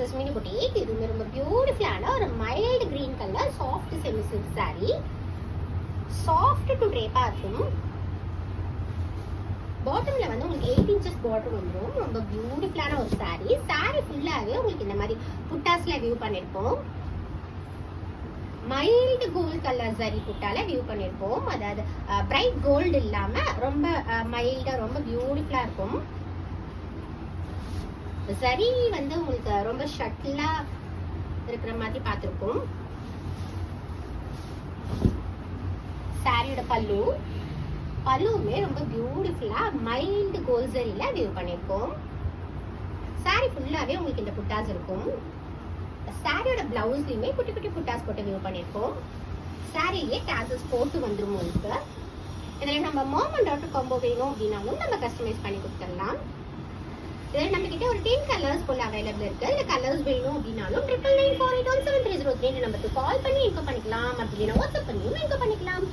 ஜஸ்மினி boutique. இது ரொம்ப பியூட்டிஃபுல்லான ஒரு mild green colour soft semi silk sari. Soft to ட்ரேப்பா இருக்கும். பாட்டம்ல வந்து உங்களுக்கு 8 இன்ச்சஸ் பார்டர் வந்துடும். ரொம்ப பியூட்டிஃபுல்லான ஒரு சாரி. சாரி ஃபுல்லாவே உங்களுக்கு இந்த மாதிரி புட்டாஸ்ல வியூ பண்ணிருப்போம். மைல்டு கோல்டு கலர் சரி புட்டால வியூ பண்ணிருப்போம். அதாவது பிரைட் கோல்டு இல்லாம ரொம்ப மைல்டா ரொம்ப பியூட்டிஃபுல்லா இருக்கும். சரி வந்து உங்களுக்கு ரொம்ப ஷட்டிலா இருக்கிற மாதிரி பார்த்திருப்போம். சாரியோட பல்லுவுமே ரொம்ப பியூட்டிஃபுல்லா மைல்டு கோல்ட் சரியில வியூ பண்ணிருக்கோம். சாரி ஃபுல்லாவே உங்களுக்கு இந்த புட்டாஸ் இருக்கும். சாரியோட பிளவுஸ்லயுமே குட்டி குட்டி புட்டாஸ் போட்டு வியூ பண்ணிருக்கோம். சாரியிலே டாசல்ஸ் போட்டு வந்துரும் உங்களுக்கு. இதுல நம்ம மாம் அண்ட் டாட்டர் காம்போ வேணும் அப்படின்னாலும் நம்ம கஸ்டமைஸ் பண்ணி கொடுத்துடலாம். இதில் நம்ம கிட்ட ஒரு 10 கலர்ஸ் போல அவைலபிள் இருக்கு. இந்த கலர்ஸ் வேணும் அப்படின்னாலும் 9994817303 நம்பருக்கு கால் பண்ணி இன்ஃபோ பண்ணிக்கலாம். அப்படி இல்லைன்னா வாட்ஸ்அப் பண்ணியும் இன்ஃபோ பண்ணிக்கலாம்.